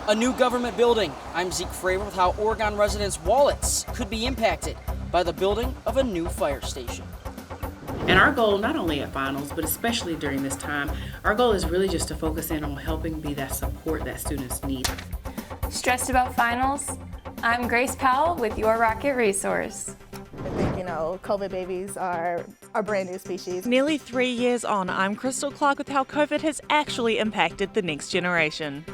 A new government building. I'm Zeke Fravor with how Oregon residents' wallets could be impacted by the building of a new fire station. And our goal, not only at finals, but especially during this time, our goal is really just to focus in on helping be that support that students need. Stressed about finals? I'm Grace Powell with Your Rocket Resource. I think, COVID babies are a brand new species. Nearly 3 years on, I'm Crystal Clark with how COVID has actually impacted the next generation.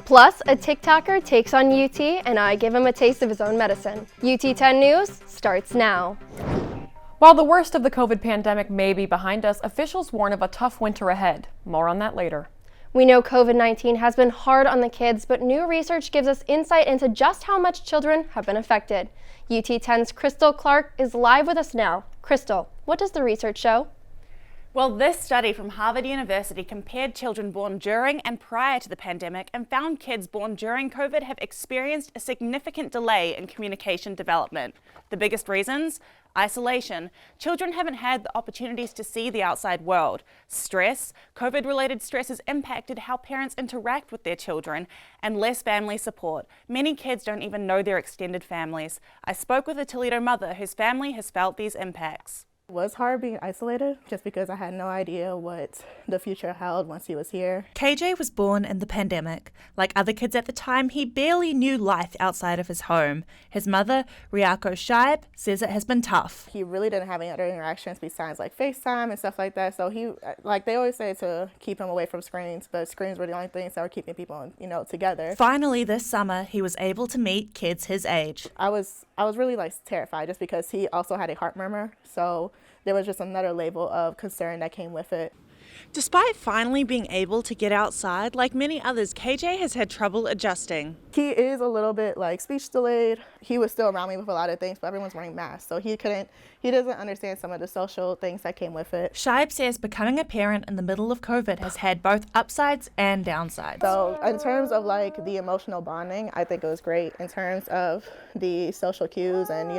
Plus, a TikToker takes on UT and I give him a taste of his own medicine. UT 10 News starts now. While the worst of the COVID pandemic may be behind us, officials warn of a tough winter ahead. More on that later. We know COVID-19 has been hard on the kids, but new research gives us insight into just how much children have been affected. UT 10's Crystal Clark is live with us now. Crystal, what does the research show? Well, this study from Harvard University compared children born during and prior to the pandemic and found kids born during COVID have experienced a significant delay in communication development. The biggest reasons? Isolation. Children haven't had the opportunities to see the outside world. Stress. COVID-related stress has impacted how parents interact with their children, and less family support. Many kids don't even know their extended families. I spoke with a Toledo mother whose family has felt these impacts. It was hard being isolated just because I had no idea what the future held once he was here. KJ was born in the pandemic. Like other kids at the time, he barely knew life outside of his home. His mother, Riako Shaib, says it has been tough. He really didn't have any other interactions besides like FaceTime and stuff like that. So they always say to keep him away from screens, but screens were the only things that were keeping people, together. Finally, this summer, he was able to meet kids his age. I was really terrified just because he also had a heart murmur. So there was just another level of concern that came with it. Despite finally being able to get outside, like many others, KJ has had trouble adjusting. He is a little bit speech delayed. He was still around me with a lot of things, but everyone's wearing masks. So he doesn't understand some of the social things that came with it. Shaib says becoming a parent in the middle of COVID has had both upsides and downsides. So in terms of the emotional bonding, I think it was great. In terms of the social cues and,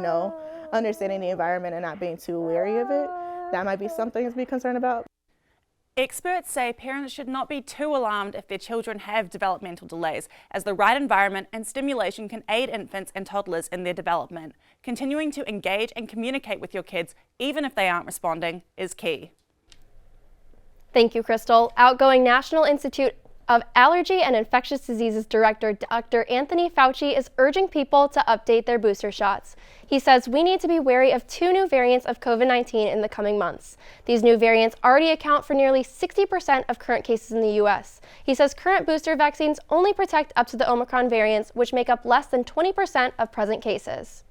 understanding the environment and not being too wary of it, that might be something to be concerned about. Experts say parents should not be too alarmed if their children have developmental delays, as the right environment and stimulation can aid infants and toddlers in their development. Continuing to engage and communicate with your kids, even if they aren't responding, is key. Thank you, Crystal. Outgoing National Institute of Allergy and Infectious Diseases Director Dr. Anthony Fauci is urging people to update their booster shots. He says we need to be wary of 2 new variants of COVID-19 in the coming months. These new variants already account for nearly 60% of current cases in the U.S. He says current booster vaccines only protect up to the Omicron variants, which make up less than 20% of present cases.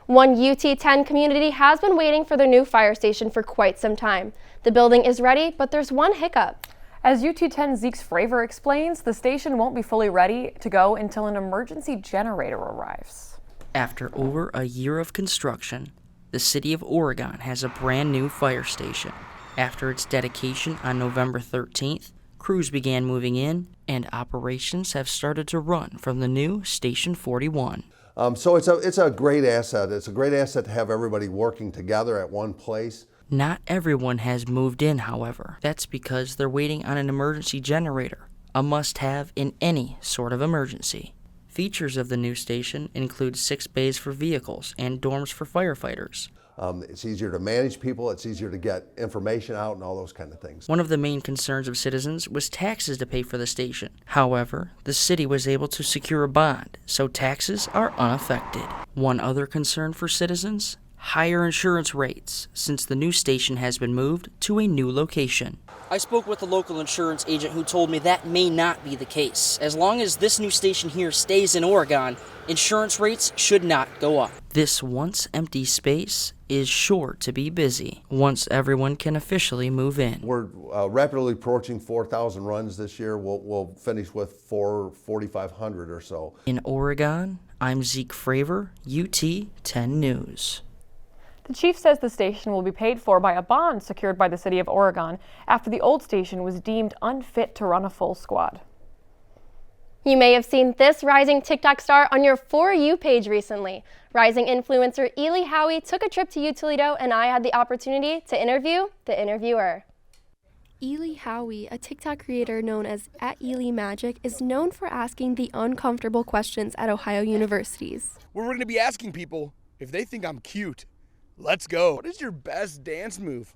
One UT 10 community has been waiting for their new fire station for quite some time. The building is ready, but there's one hiccup. As UT 10 Zeke Fravor explains, the station won't be fully ready to go until an emergency generator arrives. After over a year of construction, the city of Oregon has a brand new fire station. After its dedication on November 13th, crews began moving in and operations have started to run from the new Station 41. So it's a great asset. It's a great asset to have everybody working together at one place. Not everyone has moved in, however. That's because they're waiting on an emergency generator, a must-have in any sort of emergency. Features of the new station include 6 bays for vehicles and dorms for firefighters. It's easier to manage people, it's easier to get information out and all those kind of things. One of the main concerns of citizens was taxes to pay for the station. However, the city was able to secure a bond, so taxes are unaffected. One other concern for citizens? Higher insurance rates, since the new station has been moved to a new location. I spoke with a local insurance agent who told me that may not be the case. As long as this new station here stays in Oregon, insurance rates should not go up. This once empty space is sure to be busy once everyone can officially move in. We're rapidly approaching 4,000 runs this year. We'll finish with 4,500 or so. In Oregon, I'm Zeke Fravor, UT 10 News. The chief says the station will be paid for by a bond secured by the city of Oregon after the old station was deemed unfit to run a full squad. You may have seen this rising TikTok star on your For You page recently. Rising influencer Ely Howie took a trip to U Toledo and I had the opportunity to interview the interviewer. Ely Howie, a TikTok creator known as @ElyMagic, is known for asking the uncomfortable questions at Ohio universities. Where we're going to be asking people if they think I'm cute. Let's go. What is your best dance move?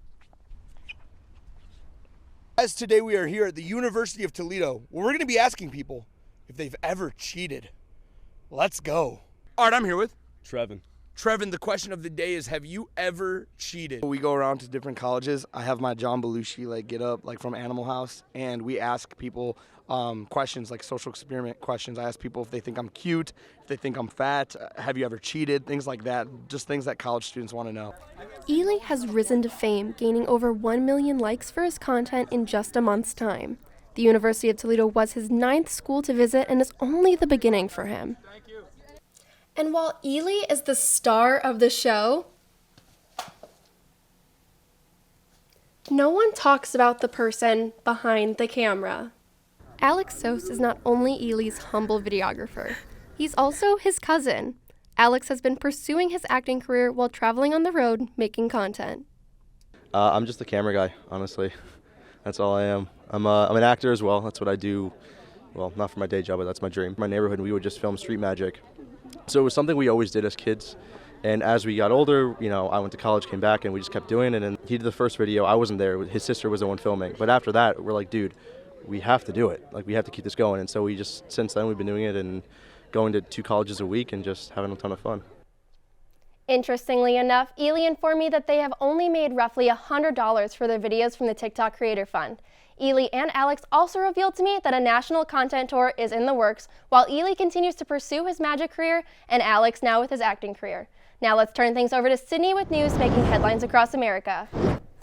As today we are here at the University of Toledo, where we're going to be asking people if they've ever cheated. Let's go. All right, I'm here with Trevin. Trevin. The question of the day is, have you ever cheated? We go around to different colleges. I have my John Belushi get up from Animal House, and we ask people questions like social experiment questions. I ask people if they think I'm cute, if they think I'm fat, have you ever cheated, things like that, just things that college students want to know. Ely has risen to fame, gaining over 1 million likes for his content in just a month's time. The University of Toledo was his 9th school to visit and is only the beginning for him. And while Ely is the star of the show, no one talks about the person behind the camera. Alex Sos is not only Ely's humble videographer, he's also his cousin. Alex has been pursuing his acting career while traveling on the road making content. I'm just a camera guy, honestly. That's all I am. I'm an actor as well. That's what I do. Well, not for my day job, but that's my dream. In my neighborhood, we would just film street magic. So it was something we always did as kids. And as we got older, I went to college, came back, and we just kept doing it. And he did the first video. I wasn't there. His sister was the one filming. But after that, we're like, dude, we have to do it. We have to keep this going. And so since then, we've been doing it and going to 2 colleges a week and just having a ton of fun. Interestingly enough, Ely informed me that they have only made roughly $100 for their videos from the TikTok Creator Fund. Ely and Alex also revealed to me that a national content tour is in the works, while Ely continues to pursue his magic career and Alex now with his acting career. Now let's turn things over to Sydney with news making headlines across America.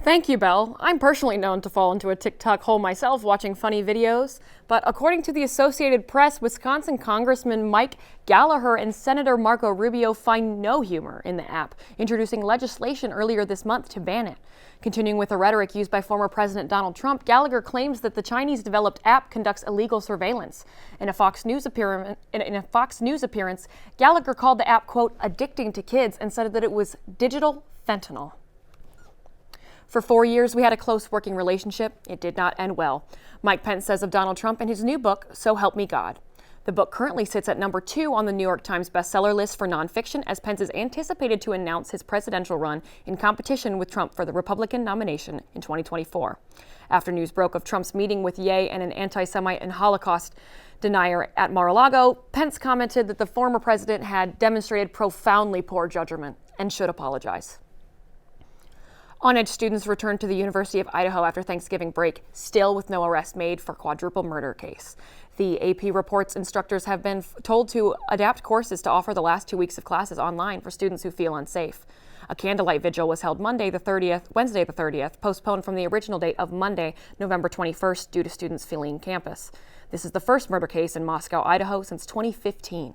Thank you, Belle. I'm personally known to fall into a TikTok hole myself watching funny videos, but according to the Associated Press, Wisconsin Congressman Mike Gallagher and Senator Marco Rubio find no humor in the app, introducing legislation earlier this month to ban it. Continuing with the rhetoric used by former President Donald Trump, Gallagher claims that the Chinese-developed app conducts illegal surveillance. In a Fox News appearance, Gallagher called the app, quote, addicting to kids and said that it was digital fentanyl. For 4 years, we had a close working relationship. It did not end well. Mike Pence says of Donald Trump in his new book, So Help Me God. The book currently sits at number 2 on the New York Times bestseller list for nonfiction, as Pence is anticipated to announce his presidential run in competition with Trump for the Republican nomination in 2024. After news broke of Trump's meeting with Ye and an anti-Semite and Holocaust denier at Mar-a-Lago, Pence commented that the former president had demonstrated profoundly poor judgment and should apologize. On-edge students returned to the University of Idaho after Thanksgiving break, still with no arrest made for quadruple murder case. The AP reports instructors have been told to adapt courses to offer the last 2 weeks of classes online for students who feel unsafe. A candlelight vigil was held Wednesday the 30th, postponed from the original date of Monday, November 21st, due to students fleeing campus. This is the first murder case in Moscow, Idaho since 2015.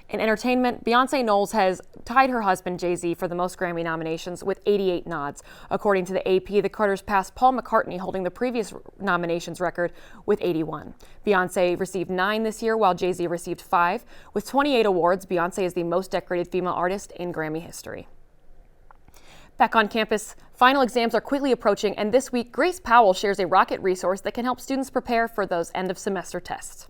In entertainment, Beyonce Knowles has tied her husband Jay-Z for the most Grammy nominations with 88 nods. According to the AP, the Carters passed Paul McCartney, holding the previous nominations record with 81. Beyonce received 9 this year, while Jay-Z received 5. With 28 awards, Beyonce is the most decorated female artist in Grammy history. Back on campus, final exams are quickly approaching, and this week, Grace Powell shares a Rocket resource that can help students prepare for those end-of-semester tests.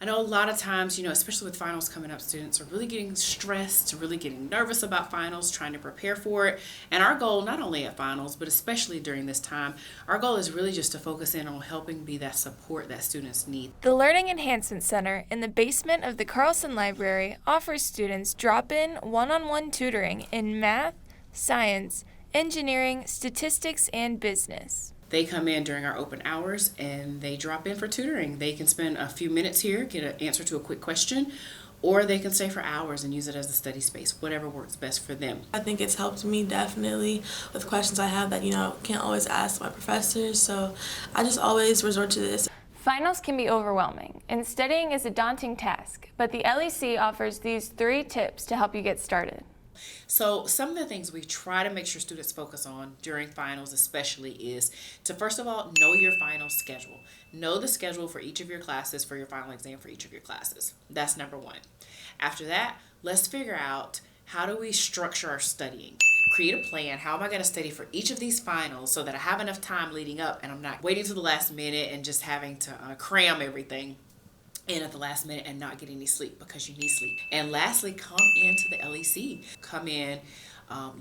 I know a lot of times, especially with finals coming up, students are really getting stressed, really getting nervous about finals, trying to prepare for it. And our goal, not only at finals, but especially during this time, our goal is really just to focus in on helping be that support that students need. The Learning Enhancement Center in the basement of the Carlson Library offers students drop-in, one-on-one tutoring in math, science, engineering, statistics, and business. They come in during our open hours and they drop in for tutoring. They can spend a few minutes here, get an answer to a quick question, or they can stay for hours and use it as a study space, whatever works best for them. I think it's helped me definitely with questions I have that, can't always ask my professors, so I just always resort to this. Finals can be overwhelming, and studying is a daunting task, but the LEC offers these 3 tips to help you get started. So some of the things we try to make sure students focus on during finals especially is to, first of all, know your final schedule. Know the schedule for each of your classes for your final exam for each of your classes. That's number 1. After that, let's figure out how do we structure our studying. create a plan. How am I going to study for each of these finals so that I have enough time leading up and I'm not waiting to the last minute and just having to cram everything in at the last minute and not getting any sleep, because you need sleep. And lastly, come into the LEC. Come in,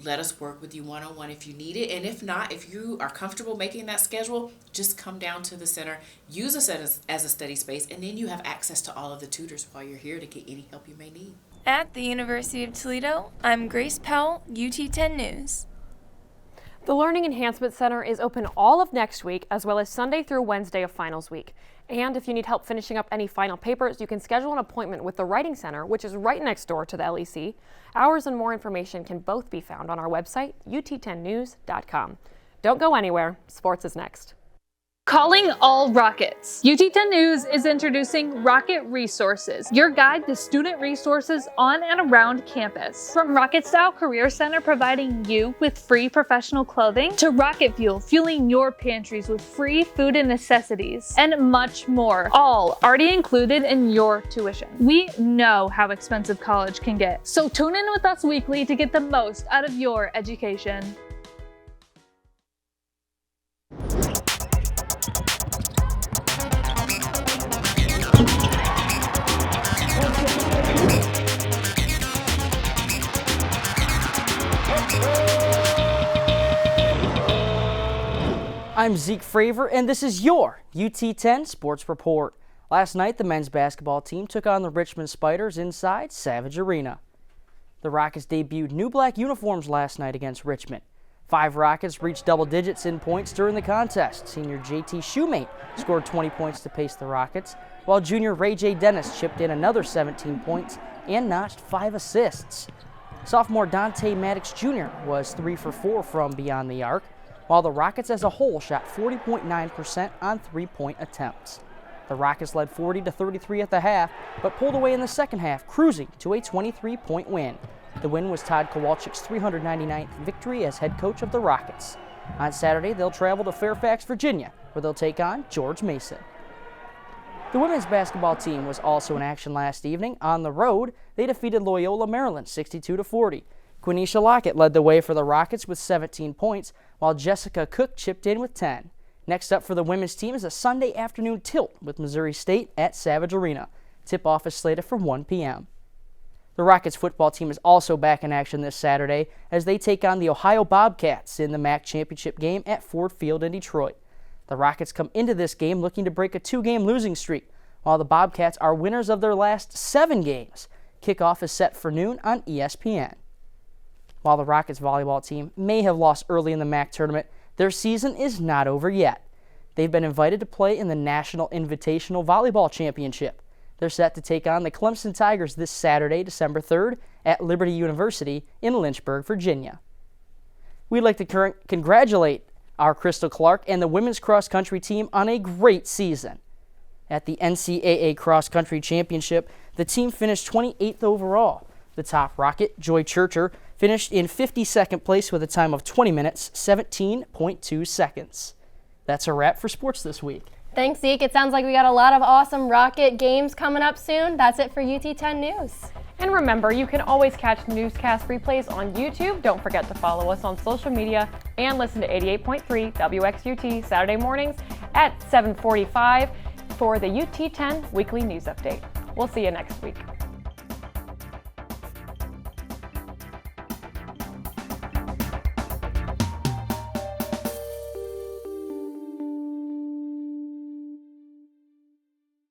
let us work with you one-on-one if you need it. And if not, if you are comfortable making that schedule, just come down to the center, use us as a study space, and then you have access to all of the tutors while you're here to get any help you may need. At the University of Toledo, I'm Grace Powell, UT 10 News. The Learning Enhancement Center is open all of next week, as well as Sunday through Wednesday of finals week. And if you need help finishing up any final papers, you can schedule an appointment with the Writing Center, which is right next door to the LEC. Hours and more information can both be found on our website, ut10news.com. Don't go anywhere. Sports is next. Calling all Rockets. UT10 News is introducing Rocket Resources, your guide to student resources on and around campus. From Rocket Style Career Center providing you with free professional clothing, to Rocket Fuel, fueling your pantries with free food and necessities, and much more, all already included in your tuition. We know how expensive college can get, so tune in with us weekly to get the most out of your education. I'm Zeke Fravor, and this is your UT10 Sports Report. Last night, the men's basketball team took on the Richmond Spiders inside Savage Arena. The Rockets debuted new black uniforms last night against Richmond. 5 Rockets reached double digits in points during the contest. Senior JT Shoemate scored 20 points to pace the Rockets, while junior Ray J. Dennis chipped in another 17 points and notched 5 assists. Sophomore Dante Maddox Jr. was 3 for 4 from beyond the arc, while the Rockets as a whole shot 40.9% on 3-point attempts. The Rockets led 40-33 at the half, but pulled away in the second half, cruising to a 23-point win. The win was Todd Kowalczyk's 399th victory as head coach of the Rockets. On Saturday, they'll travel to Fairfax, Virginia, where they'll take on George Mason. The women's basketball team was also in action last evening. On the road, they defeated Loyola, Maryland, 62-40. Quenisha Lockett led the way for the Rockets with 17 points, while Jessica Cook chipped in with 10. Next up for the women's team is a Sunday afternoon tilt with Missouri State at Savage Arena. Tip-off is slated for 1 p.m. The Rockets football team is also back in action this Saturday as they take on the Ohio Bobcats in the MAC championship game at Ford Field in Detroit. The Rockets come into this game looking to break a 2-game losing streak, while the Bobcats are winners of their last 7 games. Kickoff is set for noon on ESPN. While the Rockets volleyball team may have lost early in the MAC tournament, their season is not over yet. They've been invited to play in the National Invitational Volleyball Championship. They're set to take on the Clemson Tigers this Saturday, December 3rd, at Liberty University in Lynchburg, Virginia. We'd like to congratulate our Crystal Clark and the women's cross-country team on a great season. At the NCAA Cross Country Championship, the team finished 28th overall. The top Rocket, Joy Churcher, finished in 52nd place with a time of 20 minutes, 17.2 seconds. That's a wrap for sports this week. Thanks, Zeke. It sounds like we got a lot of awesome Rocket games coming up soon. That's it for UT10 News. And remember, you can always catch newscast replays on YouTube. Don't forget to follow us on social media and listen to 88.3 WXUT Saturday mornings at 7:45 for the UT10 Weekly News Update. We'll see you next week.